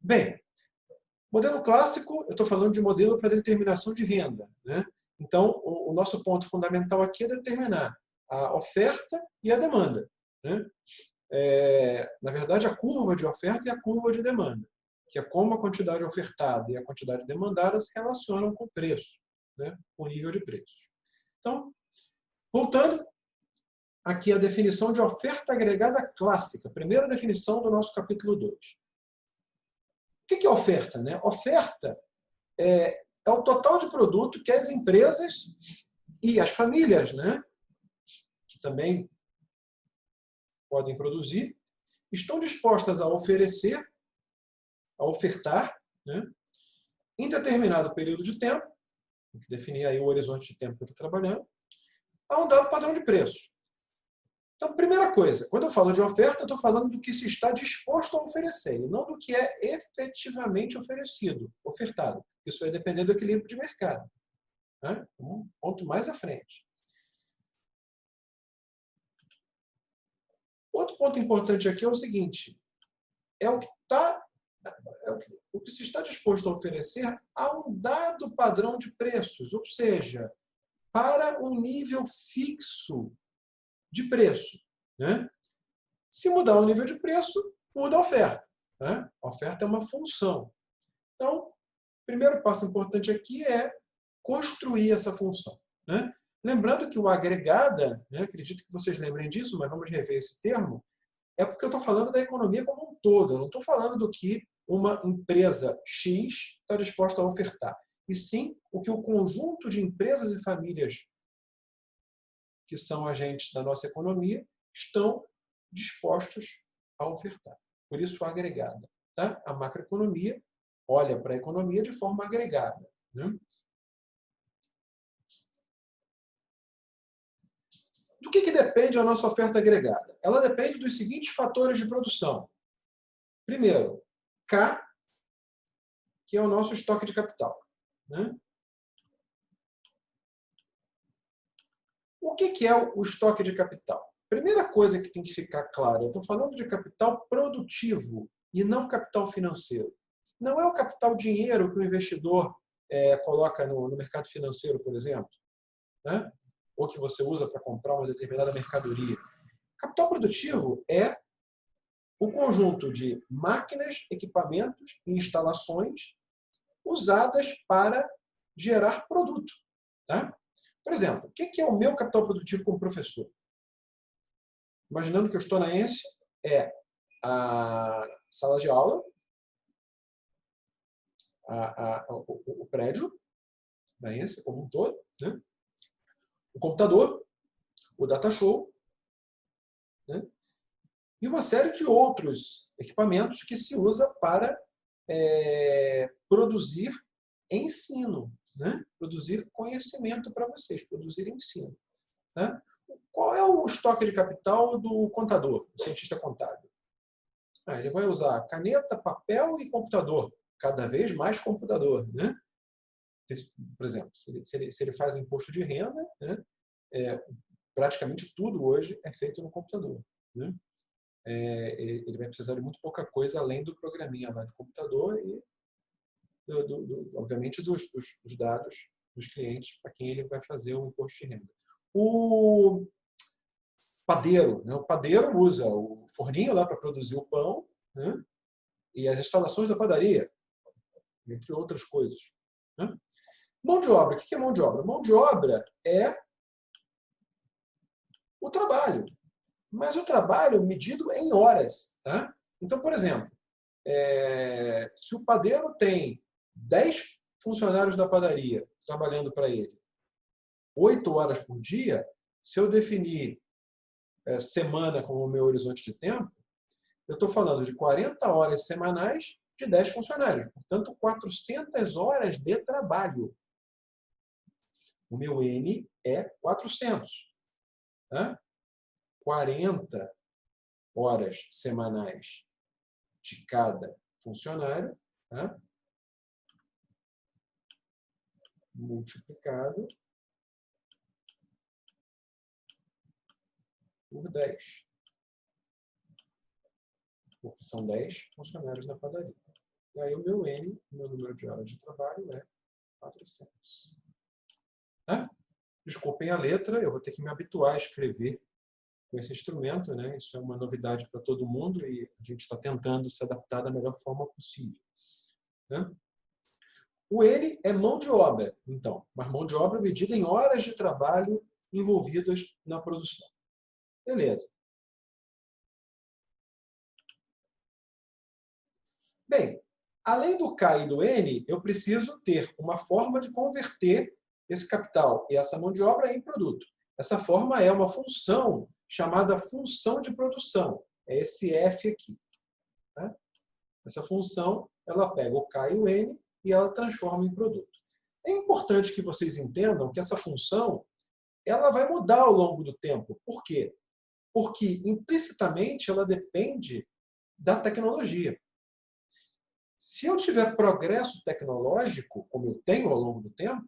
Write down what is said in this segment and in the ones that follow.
Bem, modelo clássico, eu estou falando de modelo para determinação de renda, né? Então, o nosso ponto fundamental aqui é determinar a oferta e a demanda, né? Na verdade, a curva de oferta e a curva de demanda, que é como a quantidade ofertada e a quantidade demandada se relacionam com o preço, né? Com o nível de preços. Então, voltando, aqui a definição de oferta agregada clássica, primeira definição do nosso capítulo 2. O que é oferta, né? Oferta é o total de produto que as empresas e as famílias, né, que também podem produzir, estão dispostas a oferecer, a ofertar, né, em determinado período de tempo, que definir aí o horizonte de tempo que eu estou trabalhando, a um dado padrão de preço. Então, primeira coisa, quando eu falo de oferta, eu estou falando do que se está disposto a oferecer, e não do que é efetivamente oferecido, ofertado. Isso vai depender do equilíbrio de mercado. Né? Um ponto mais à frente. Outro ponto importante aqui é o seguinte: é o que se está disposto a oferecer a um dado padrão de preços, ou seja, para um nível fixo de preço. Né? Se mudar o nível de preço, muda a oferta. Né? A oferta é uma função. Então, o primeiro passo importante aqui é construir essa função. Né? Lembrando que o agregada, né, acredito que vocês lembrem disso, mas vamos rever esse termo, é porque eu estou falando da economia como um todo. Eu não estou falando do que uma empresa X está disposta a ofertar. E sim o que o conjunto de empresas e famílias que são agentes da nossa economia estão dispostos a ofertar. Por isso, agregada. Tá? A macroeconomia olha para a economia de forma agregada. Né? Do que depende a nossa oferta agregada? Ela depende dos seguintes fatores de produção. Primeiro, K, que é o nosso estoque de capital. Né? O que é o estoque de capital? Primeira coisa que tem que ficar clara, eu estou falando de capital produtivo e não capital financeiro. Não é o capital dinheiro que o investidor coloca no mercado financeiro, por exemplo, né? Ou que você usa para comprar uma determinada mercadoria. Capital produtivo é o conjunto de máquinas, equipamentos e instalações usadas para gerar produto. Tá? Por exemplo, o que é o meu capital produtivo como professor? Imaginando que eu estou na ENSE, é a sala de aula, o prédio da ENSE como um todo, né? O computador, o data show, né? E uma série de outros equipamentos que se usa para produzir ensino, né? Produzir conhecimento para vocês, produzir ensino. Né? Qual é o estoque de capital do contador, do cientista contábil? Ele vai usar caneta, papel e computador. Cada vez mais computador. Né? Por exemplo, se ele faz imposto de renda, né? Praticamente tudo hoje é feito no computador. Né? Ele vai precisar de muito pouca coisa além do programinha lá de computador e, obviamente, dos dados dos clientes para quem ele vai fazer o imposto de renda. O padeiro, né? O padeiro usa o forninho lá para produzir o pão, né? E as instalações da padaria, entre outras coisas. Né? Mão de obra. O que é mão de obra? Mão de obra é o trabalho, mas o trabalho medido em horas. Tá? Então, por exemplo, se o padeiro tem 10 funcionários da padaria trabalhando para ele 8 horas por dia, se eu definir semana como o meu horizonte de tempo, eu estou falando de 40 horas semanais de 10 funcionários. Portanto, 400 horas de trabalho. O meu N é 400. Tá? 40 horas semanais de cada funcionário, tá? Multiplicado por 10. Porque são 10 funcionários na padaria. E aí o meu N, o meu número de horas de trabalho é 400. Né? Desculpem a letra, eu vou ter que me habituar a escrever com esse instrumento, né? Isso é uma novidade para todo mundo e a gente está tentando se adaptar da melhor forma possível. Né? O N é mão de obra, então, mas mão de obra medida em horas de trabalho envolvidas na produção. Beleza. Bem, além do K e do N, eu preciso ter uma forma de converter esse capital e essa mão de obra em produto. Essa forma é uma função chamada função de produção. É esse F aqui. Tá? Essa função, ela pega o K e o N e ela transforma em produto. É importante que vocês entendam que essa função ela vai mudar ao longo do tempo. Por quê? Porque implicitamente ela depende da tecnologia. Se eu tiver progresso tecnológico, como eu tenho ao longo do tempo,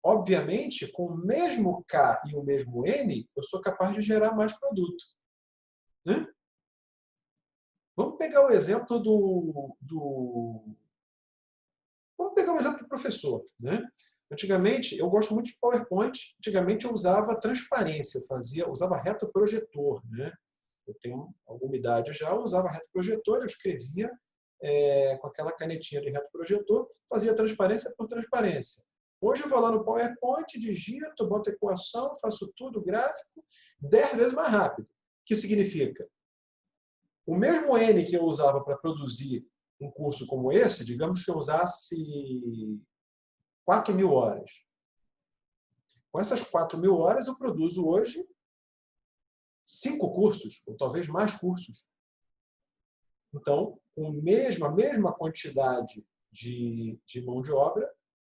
obviamente, com o mesmo K e o mesmo N, eu sou capaz de gerar mais produto. Né? Vamos pegar o exemplo Vamos pegar o exemplo do professor. Né? Antigamente, eu gosto muito de PowerPoint. Antigamente, eu usava transparência, usava retroprojetor. Né? Eu tenho alguma idade já, eu usava retroprojetor, eu escrevia com aquela canetinha de retroprojetor, fazia transparência por transparência. Hoje eu vou lá no PowerPoint, digito, boto equação, faço tudo gráfico, 10 vezes mais rápido. O que significa? O mesmo N que eu usava para produzir um curso como esse, digamos que eu usasse 4.000 horas. Com essas 4.000 horas eu produzo hoje 5 cursos, ou talvez mais cursos. Então, com a mesma quantidade de mão de obra,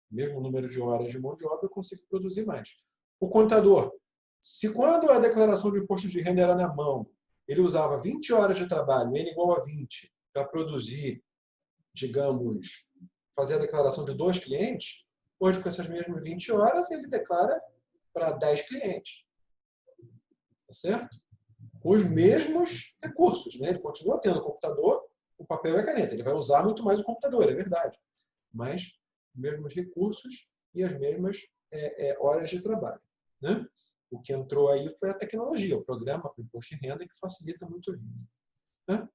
mesmo número de horas de mão de obra, eu consigo produzir mais. O contador, se quando a declaração de imposto de renda era na mão, ele usava 20 horas de trabalho, N igual a 20, para produzir, digamos, fazer a declaração de 2 clientes, hoje, com essas mesmas 20 horas, ele declara para 10 clientes. Tá certo? Com os mesmos recursos. Né? Ele continua tendo o computador, o papel e a caneta. Ele vai usar muito mais o computador, é verdade. Mas os mesmos recursos e as mesmas horas de trabalho. Né? O que entrou aí foi a tecnologia, o programa para imposto de renda, que facilita muito a vida. Né?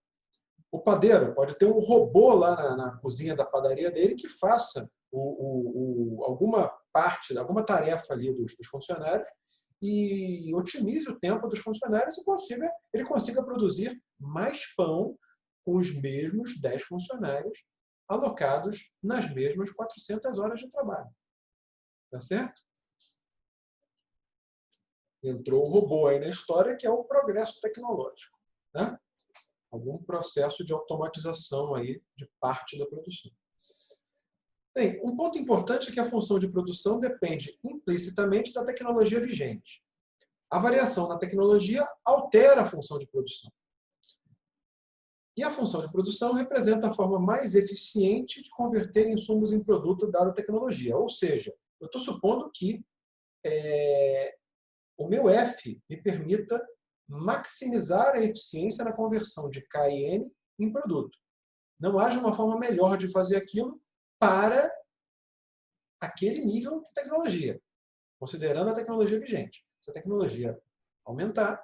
O padeiro pode ter um robô lá na cozinha da padaria dele que faça alguma parte, alguma tarefa ali dos funcionários e otimize o tempo dos funcionários e ele consiga produzir mais pão com os mesmos 10 funcionários alocados nas mesmas 400 horas de trabalho. Tá certo? Entrou o robô aí na história, que é o progresso tecnológico. Né? Algum processo de automatização aí de parte da produção. Bem, um ponto importante é que a função de produção depende implicitamente da tecnologia vigente. A variação na tecnologia altera a função de produção. E a função de produção representa a forma mais eficiente de converter insumos em produto dada a tecnologia. Ou seja, eu estou supondo que o meu F me permita maximizar a eficiência na conversão de K e N em produto. Não haja uma forma melhor de fazer aquilo para aquele nível de tecnologia, considerando a tecnologia vigente. Se a tecnologia aumentar,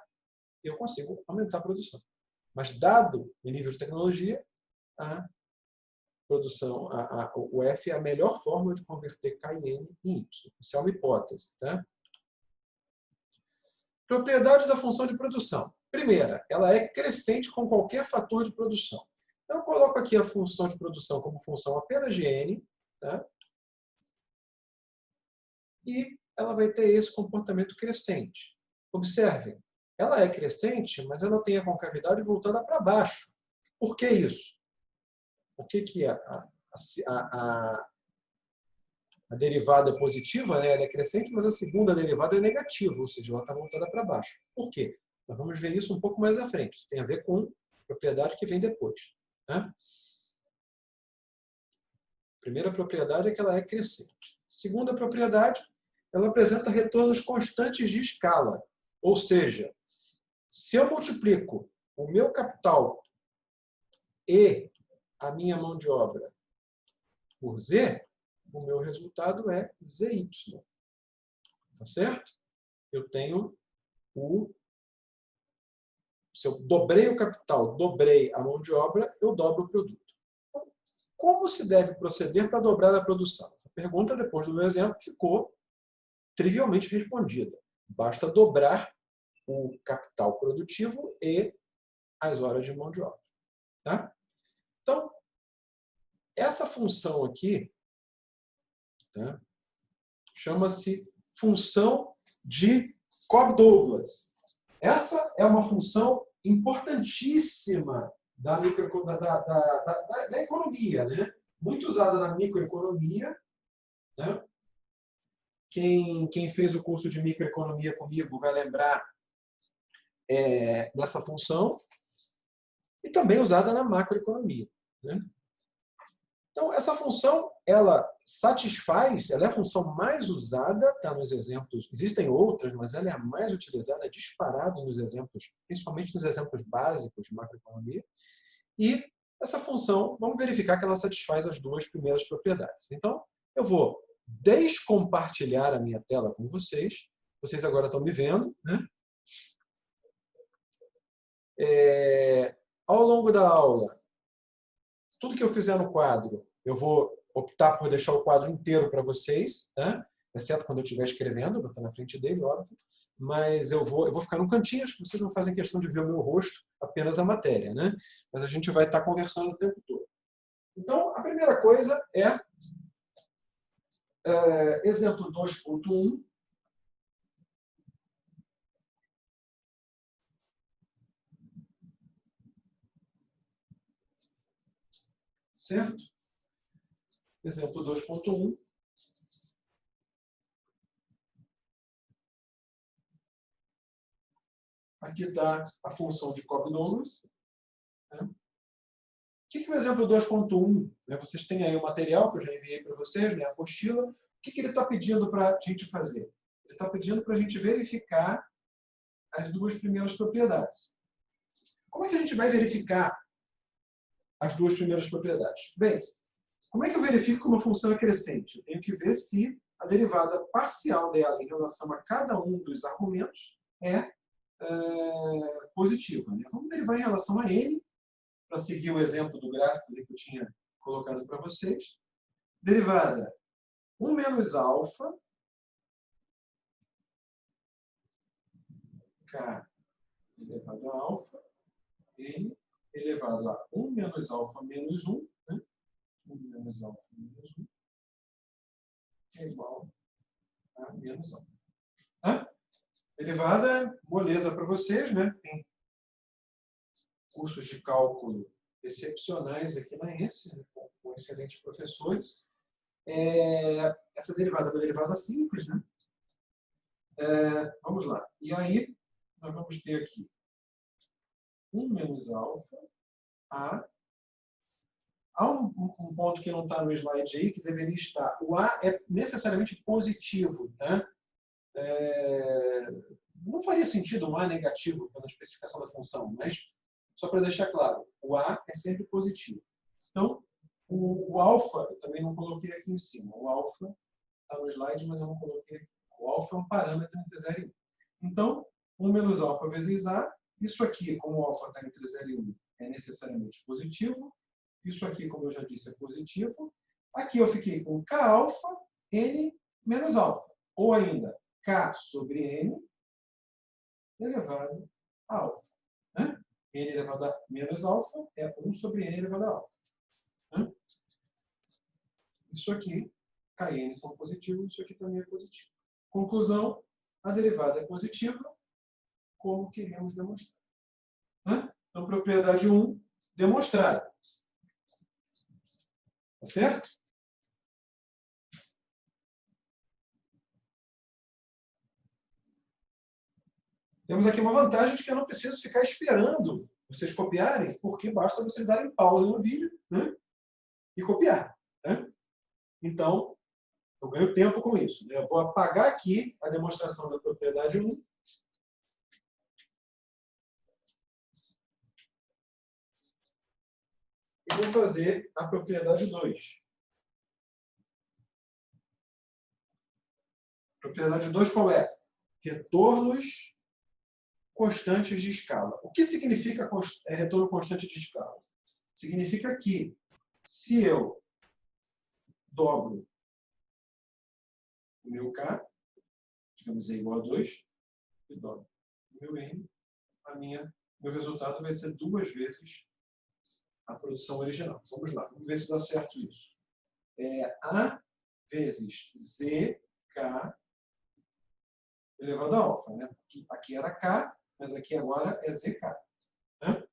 eu consigo aumentar a produção. Mas, dado o nível de tecnologia, a produção, o F é a melhor forma de converter K e N em Y. Isso é uma hipótese. Tá? Propriedades da função de produção. Primeira, ela é crescente com qualquer fator de produção. Então, eu coloco aqui a função de produção como função apenas de N, tá? E ela vai ter esse comportamento crescente. Observem, ela é crescente, mas ela tem a concavidade voltada para baixo. Por que isso? Por que a derivada positiva, né, ela é crescente, mas a segunda derivada é negativa, ou seja, ela está voltada para baixo. Por quê? Nós vamos ver isso um pouco mais à frente. Isso tem a ver com a propriedade que vem depois. Né? Primeira propriedade é que ela é crescente. Segunda propriedade, ela apresenta retornos constantes de escala. Ou seja, se eu multiplico o meu capital e a minha mão de obra por Z, o meu resultado é ZY. Tá certo? Eu tenho se eu dobrei o capital, dobrei a mão de obra, eu dobro o produto. Então, como se deve proceder para dobrar a produção? Essa pergunta, depois do meu exemplo, ficou trivialmente respondida. Basta dobrar o capital produtivo e as horas de mão de obra. Tá? Então, essa função aqui, tá, chama-se função de Cobb-Douglas. Essa é uma função importantíssima da economia, né? Muito usada na microeconomia. Né? Quem fez o curso de microeconomia comigo vai lembrar dessa função. E também usada na macroeconomia. Né? Então, essa função, ela satisfaz, ela é a função mais usada, tá, nos exemplos. Existem outras, mas ela é a mais utilizada, disparada nos exemplos, principalmente nos exemplos básicos de macroeconomia. E essa função, vamos verificar que ela satisfaz as duas primeiras propriedades. Então, eu vou descompartilhar a minha tela com vocês. Vocês agora estão me vendo, né? Ao longo da aula, tudo que eu fizer no quadro, eu vou optar por deixar o quadro inteiro para vocês, tá? Exceto quando eu estiver escrevendo, eu vou estar na frente dele, óbvio, mas eu vou ficar num cantinho, acho que vocês não fazem questão de ver o meu rosto, apenas a matéria, né? Mas a gente vai estar conversando o tempo todo. Então, a primeira coisa exemplo 2.1. Certo? Exemplo 2.1. Aqui está a função de Cobb-Douglas. Né? O que o exemplo 2.1, né, vocês têm aí o material que eu já enviei para vocês, né, a apostila. O que ele está pedindo para a gente fazer? Ele está pedindo para a gente verificar as duas primeiras propriedades. Como é que a gente vai verificar as duas primeiras propriedades? Bem, como é que eu verifico que uma função é crescente? Eu tenho que ver se a derivada parcial dela em relação a cada um dos argumentos é positiva. Né? Vamos derivar em relação a n, para seguir o exemplo do gráfico que eu tinha colocado para vocês. Derivada 1 menos alfa, k elevado a alfa, n elevado a 1 menos alfa menos 1, né? 1 menos alfa menos 1 é igual a menos alfa. Tá? Derivada, moleza para vocês, né? Tem cursos de cálculo excepcionais aqui na ENSE, né? Com excelentes professores. Essa derivada é uma derivada simples, né? Vamos lá. E aí, nós vamos ter aqui 1 menos alfa a... Há um ponto que não está no slide aí, que deveria estar. O A é necessariamente positivo. Tá? Não faria sentido um A negativo pela especificação da função, mas só para deixar claro, o A é sempre positivo. Então, o alfa, eu também não coloquei aqui em cima. O alfa está no slide, mas eu não coloquei aqui. O alfa é um parâmetro entre 0 e 1. Então, 1 menos alfa vezes A, isso aqui, como o alfa está entre 0 e 1, é necessariamente positivo. Isso aqui, como eu já disse, é positivo. Aqui eu fiquei com K alfa, N menos alfa. Ou ainda, K sobre N elevado a alfa. Né? N elevado a menos alfa é 1 sobre N elevado a alfa. Né? Isso aqui, K e N são positivos, isso aqui também é positivo. Conclusão, a derivada é positiva, como queremos demonstrar. Né? Então, propriedade 1, demonstrada. Tá certo? Temos aqui uma vantagem de que eu não preciso ficar esperando vocês copiarem, porque basta vocês darem pausa no vídeo, né? E copiar. Né? Então, eu ganho tempo com isso. Né? Eu vou apagar aqui a demonstração da propriedade 1. E vou fazer a propriedade 2. Propriedade 2 qual é? Retornos constantes de escala. O que significa retorno constante de escala? Significa que se eu dobro o meu K, digamos, é igual a 2, e dobro o meu N, meu resultado vai ser 2 vezes a produção original. Vamos lá, vamos ver se dá certo isso. É A vezes ZK elevado a alfa, né? Aqui era K, mas aqui agora é ZK. Né?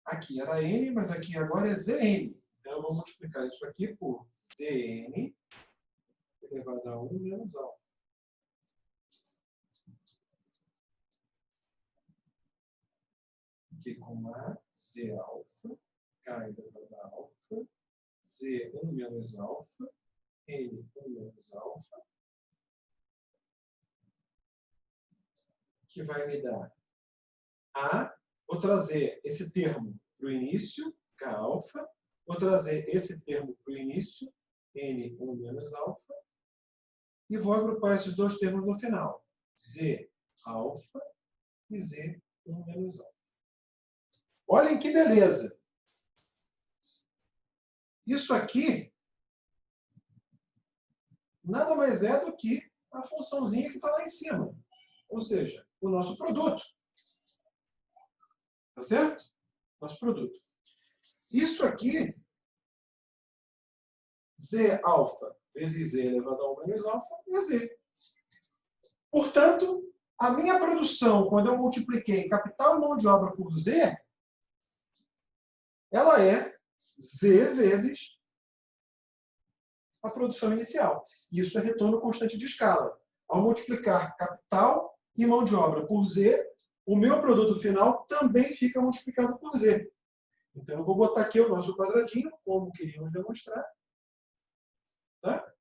Aqui era N, mas aqui agora é Zn. Então, eu vou multiplicar isso aqui por Zn elevado a 1 menos alfa. Aqui com A, Z alfa, K elevado a alfa, Z1 menos alfa, N1 menos alfa, que vai me dar A. Vou trazer esse termo para o início, K alfa. Vou trazer esse termo para o início, N1 menos alfa. E vou agrupar esses dois termos no final, Z alfa e Z1 menos alfa. Olhem que beleza! Isso aqui nada mais é do que a funçãozinha que está lá em cima. Ou seja, o nosso produto. Tá certo? Nosso produto. Isso aqui, Z alfa vezes Z elevado a 1 menos alfa, é Z. Portanto, a minha produção, quando eu multipliquei capital e mão de obra por Z, ela é Z vezes a produção inicial. Isso é retorno constante de escala. Ao multiplicar capital e mão de obra por Z, o meu produto final também fica multiplicado por Z. Então, eu vou botar aqui o nosso quadradinho, como queríamos demonstrar. Tá?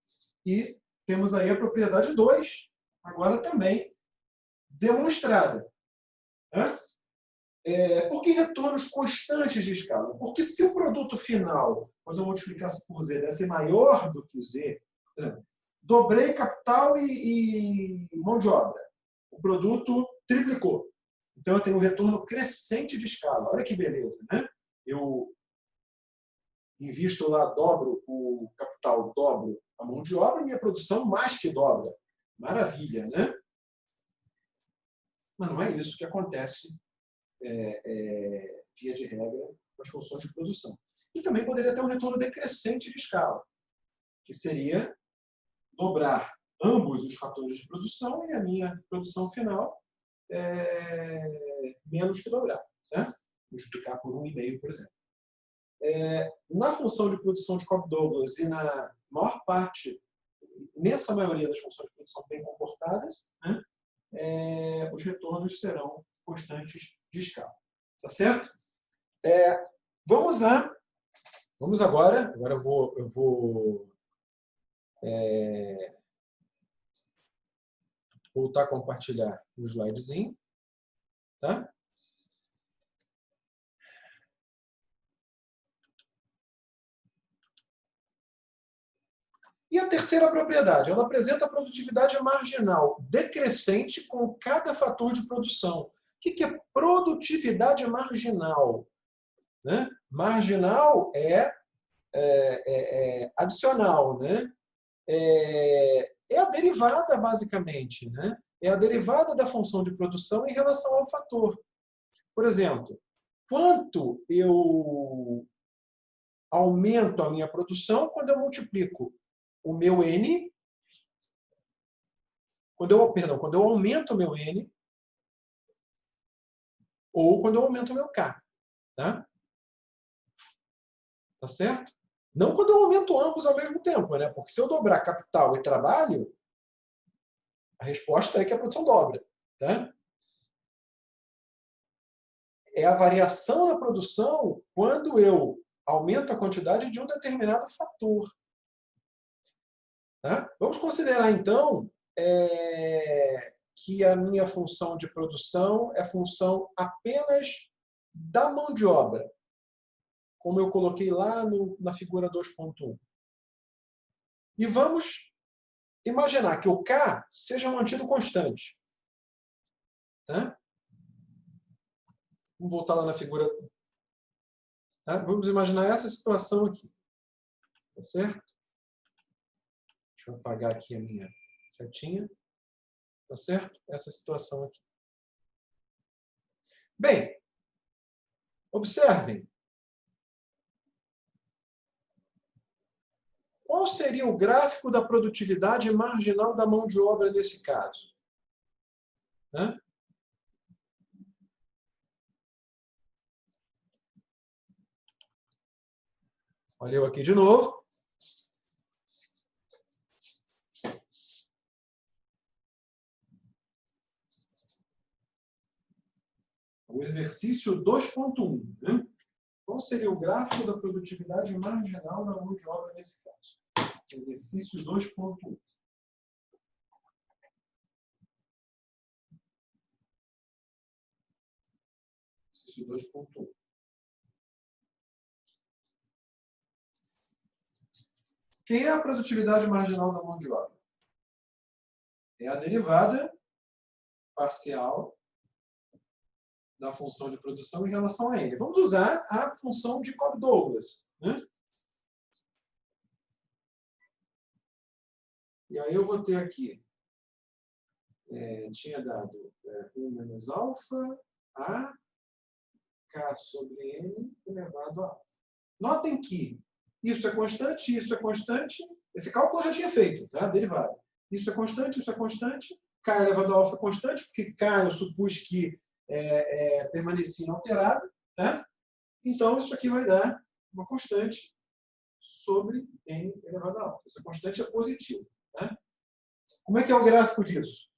E temos aí a propriedade 2, agora também demonstrada. Tá? Por que retornos constantes de escala? Porque se o produto final, quando eu multiplicasse por Z, desse maior do que Z, dobrei capital e mão de obra. O produto triplicou. Então, eu tenho um retorno crescente de escala. Olha que beleza, né? Eu invisto lá, dobro o capital, dobro a mão de obra, minha produção mais que dobra. Maravilha, né? Mas não é isso que acontece, via de regra, com as funções de produção. E também poderia ter um retorno decrescente de escala, que seria dobrar ambos os fatores de produção e a minha produção final menos que dobrar. Né? Multiplicar por 1,5, por exemplo. Na função de produção de Cobb-Douglas e na maior parte, imensa maioria das funções de produção bem comportadas, né, os retornos serão constantes de escala. Tá certo? Vamos agora eu vou voltar a compartilhar o slidezinho. Tá? E a terceira propriedade, ela apresenta a produtividade marginal decrescente com cada fator de produção. O que é produtividade marginal? Né? Marginal é adicional, né? É a derivada, basicamente. Né? É a derivada da função de produção em relação ao fator. Por exemplo, quanto eu aumento a minha produção quando eu multiplico o meu N, quando eu aumento o meu N, ou quando eu aumento o meu K. Tá? Tá certo? Não quando eu aumento ambos ao mesmo tempo, né? Porque se eu dobrar capital e trabalho, a resposta é que a produção dobra. Tá? É a variação na produção quando eu aumento a quantidade de um determinado fator. Tá? Vamos considerar, então, que a minha função de produção é função apenas da mão de obra, como eu coloquei lá na figura 2.1. E vamos imaginar que o K seja mantido constante. Tá? Vamos voltar lá na figura. Tá? Vamos imaginar essa situação aqui. Tá certo? Deixa eu apagar aqui a minha setinha. Tá certo? Essa situação aqui. Bem, observem. Qual seria o gráfico da produtividade marginal da mão de obra nesse caso? Né? Olha eu aqui de novo. O exercício 2.1. Né? Qual seria o gráfico da produtividade marginal da mão de obra nesse caso? Exercício 2.1. Exercício 2.1. Quem é a produtividade marginal da mão de obra? É a derivada parcial da função de produção em relação a N. Vamos usar a função de Cobb-Douglas. Né? E aí eu vou ter aqui, tinha dado 1 menos alfa, A, K sobre N elevado a alfa. Notem que isso é constante, isso é constante. Esse cálculo eu já tinha feito, tá? Derivada. Isso é constante, K elevado a alfa é constante, porque K eu supus que permanecia inalterado. Tá? Então, isso aqui vai dar uma constante sobre N elevado a alfa. Essa constante é positiva. Tá? Como é que é o gráfico disso?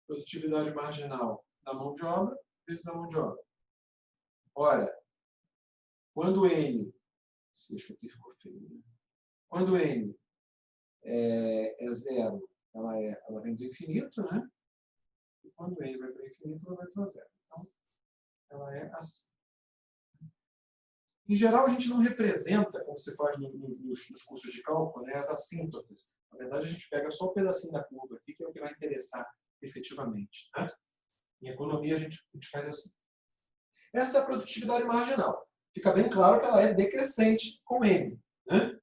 Produtividade marginal da mão de obra vezes a mão de obra. Ora, quando N... Deixa aqui, ficou feio. Né? Quando N é zero, ela vem do infinito, né? E quando N vai para o infinito, ela vai para zero. Então, ela é assim. Em geral, a gente não representa, como se faz nos cursos de cálculo, né, as assíntotas. Na verdade, a gente pega só o pedacinho da curva aqui, que é o que vai interessar efetivamente. Né? Em economia, a gente faz assim. Essa é a produtividade marginal. Fica bem claro que ela é decrescente com N. Né?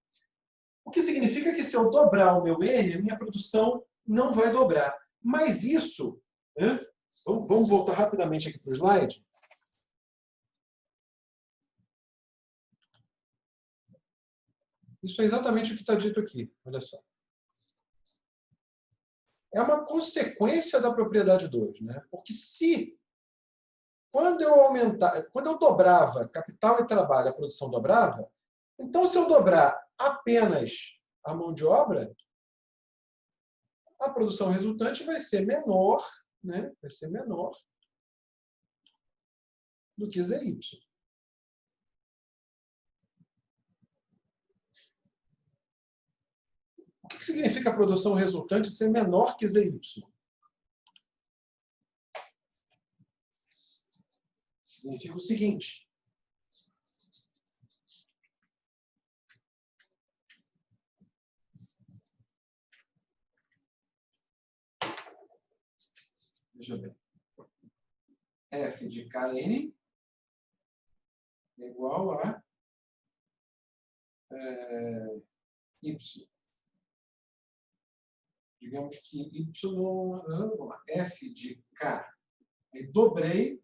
O que significa que se eu dobrar o meu N, a minha produção não vai dobrar. Mas isso... Né? Vamos voltar rapidamente aqui para o slide. Isso é exatamente o que está dito aqui. Olha só. É uma consequência da propriedade 2. Né? Porque se, quando eu dobrava capital e trabalho, a produção dobrava, então se eu dobrar apenas a mão de obra, a produção resultante vai ser menor, né? Vai ser menor do que ZY. O que significa a produção resultante ser menor que ZY? Significa o seguinte. Veja bem. F de Kn é igual a Y. Digamos que Y, F de K, eu dobrei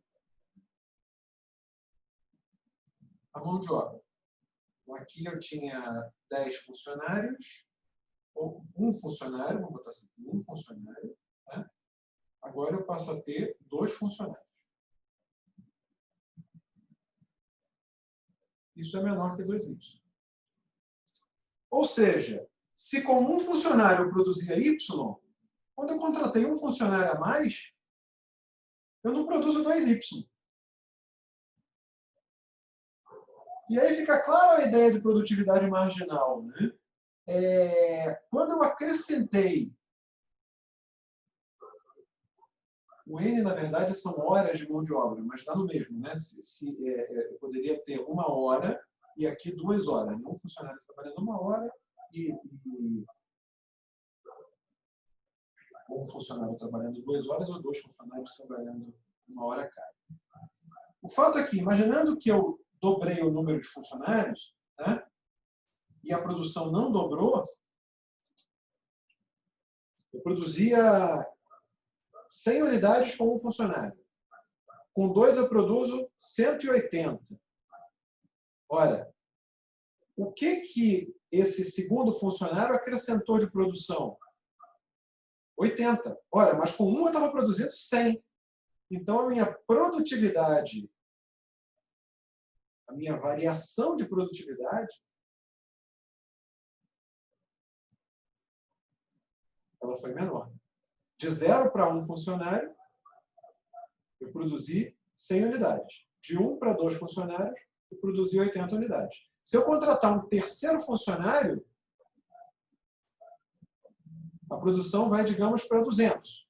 a mão de obra. Então, aqui eu tinha 10 funcionários, ou um funcionário, vamos botar assim, um funcionário. Tá? Agora eu passo a ter 2 funcionários. Isso é menor que 2Y. Ou seja, se com um funcionário eu produzia Y, quando eu contratei um funcionário a mais, eu não produzo 2Y. E aí fica clara a ideia de produtividade marginal. Né? Quando eu acrescentei, o N, na verdade, são horas de mão de obra, mas dá no mesmo. Né? Eu poderia ter 1 hora e aqui 2 horas. Um funcionário trabalhando 1 hora e um funcionário trabalhando 2 horas ou 2 funcionários trabalhando 1 hora cada. O fato é que, imaginando que eu dobrei o número de funcionários, né, e a produção não dobrou, eu produzia 100 unidades com um funcionário. Com 2 eu produzo 180. Ora, o que esse segundo funcionário acrescentou de produção? 80. Ora, mas com um eu estava produzindo 100. Então, a minha produtividade, a minha variação de produtividade, ela foi menor. De 0 para 1 funcionário, eu produzi 100 unidades. De 1 para 2 funcionários, eu produzi 80 unidades. Se eu contratar um terceiro funcionário, a produção vai, digamos, para 200.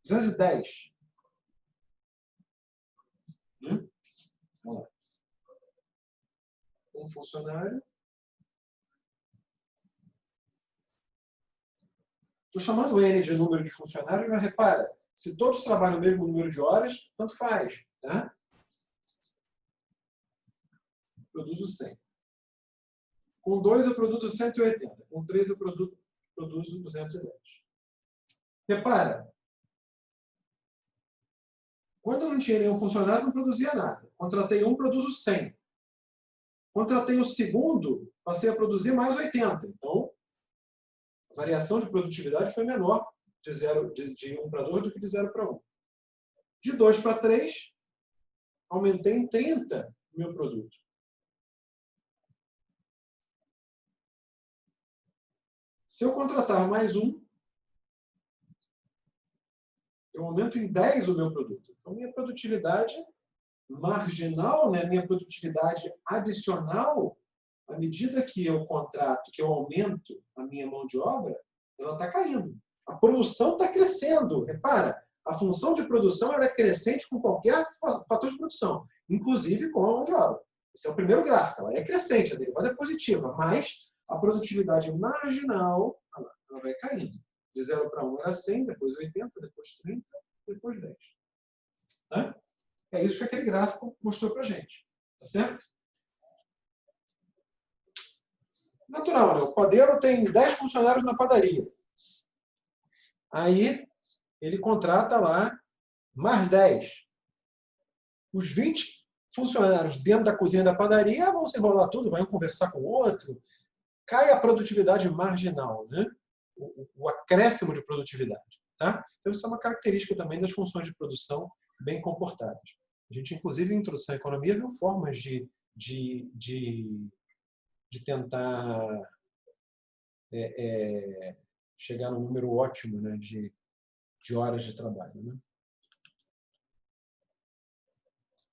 210. Vamos lá. Um funcionário. Estou chamando N de número de funcionários, mas repara, se todos trabalham o mesmo número de horas, tanto faz. Né? Produzo 100. Com 2 eu produzo 180. Com 3 eu produzo 210. Repara, quando eu não tinha nenhum funcionário, não produzia nada. Contratei um, produzo 100. Contratei o segundo, passei a produzir mais 80. Então, a variação de produtividade foi menor de 1 para 2 do que de 0 para 1. De 2 para 3, aumentei em 30 o meu produto. Se eu contratar mais um, eu aumento em 10 o meu produto. Então, minha produtividade marginal, né, minha produtividade adicional, à medida que eu contrato, que eu aumento a minha mão de obra, ela está caindo. A produção está crescendo. Repara, a função de produção ela é crescente com qualquer fator de produção, inclusive com a mão de obra. Esse é o primeiro gráfico. Ela é crescente, a derivada é positiva, mas a produtividade marginal ela vai caindo. De 0 para 1 era 100, depois 80, depois 30, depois 10. Né? É isso que aquele gráfico mostrou para a gente. Tá certo? Natural, né? O padeiro tem 10 funcionários na padaria. Aí, ele contrata lá mais 10. Os 20 funcionários dentro da cozinha da padaria vão se enrolar tudo, vai um conversar com o outro. Cai a produtividade marginal, né? O acréscimo de produtividade. Tá? Então, isso é uma característica também das funções de produção bem comportadas. A gente, inclusive, em Introdução à Economia, viu formas de tentar chegar no número ótimo, né, de horas de trabalho. Né?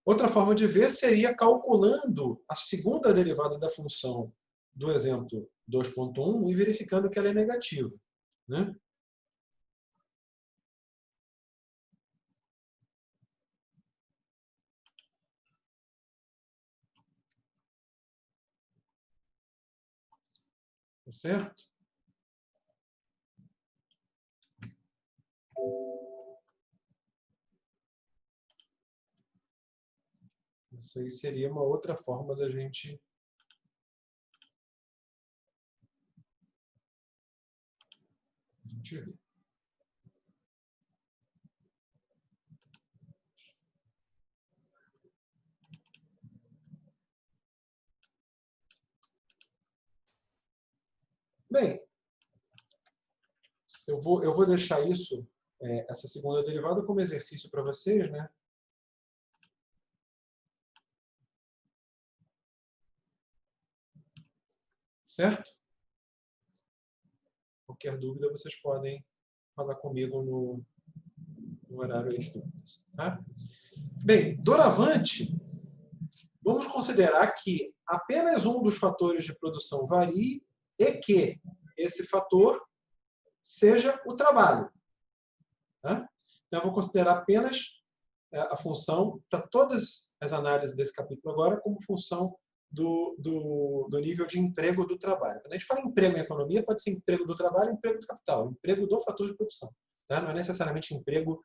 Outra forma de ver seria calculando a segunda derivada da função do exemplo 2.1 e verificando que ela é negativa. Né? Tá certo? Isso aí seria uma outra forma da gente ver. Bem, eu vou deixar isso, essa segunda derivada, como exercício para vocês, né? Certo? Qualquer dúvida, vocês podem falar comigo no horário de dúvidas. Tá? Bem, doravante, vamos considerar que apenas um dos fatores de produção varie e que esse fator seja o trabalho. Tá? Então, eu vou considerar apenas a função, para todas as análises desse capítulo agora, como função do nível de emprego do trabalho. Quando a gente fala em emprego em economia, pode ser emprego do trabalho, emprego do capital, emprego do fator de produção. Tá? Não é necessariamente emprego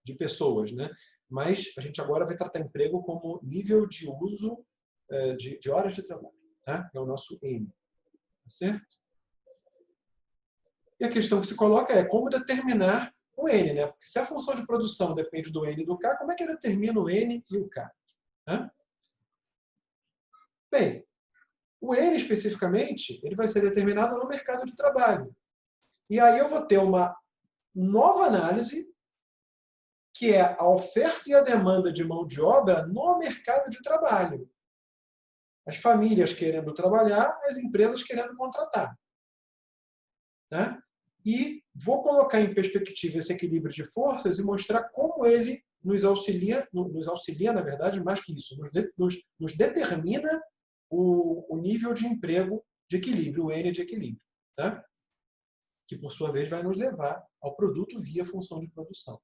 de pessoas, né? Mas a gente agora vai tratar emprego como nível de uso de horas de trabalho. Tá? É o nosso N. Tá certo? E a questão que se coloca é como determinar o N, né? Porque se a função de produção depende do N e do K, como é que eu determino o N e o K? Né? Bem, o N especificamente, ele vai ser determinado no mercado de trabalho. E aí eu vou ter uma nova análise, que é a oferta e a demanda de mão de obra no mercado de trabalho. As famílias querendo trabalhar, as empresas querendo contratar. Né? E vou colocar em perspectiva esse equilíbrio de forças e mostrar como ele nos auxilia, na verdade, mais que isso, nos determina o nível de emprego de equilíbrio, o N de equilíbrio. Tá? Que, por sua vez, vai nos levar ao produto via função de produção.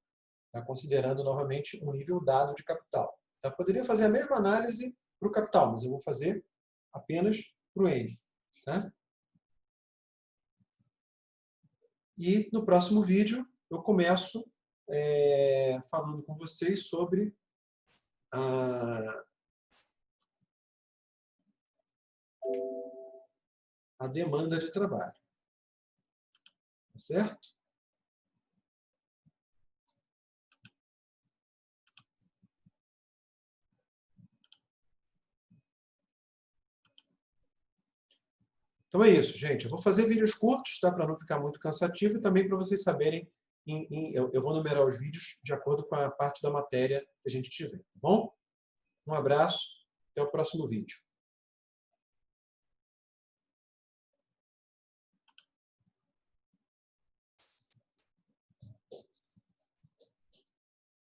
Tá? Considerando, novamente, um nível dado de capital. Tá? Poderia fazer a mesma análise para o capital, mas eu vou fazer apenas para o N. Tá? E no próximo vídeo eu começo falando com vocês sobre a demanda de trabalho. Tá certo? Então é isso, gente. Eu vou fazer vídeos curtos, tá? Para não ficar muito cansativo e também para vocês saberem, eu vou numerar os vídeos de acordo com a parte da matéria que a gente tiver, tá bom? Um abraço, até o próximo vídeo.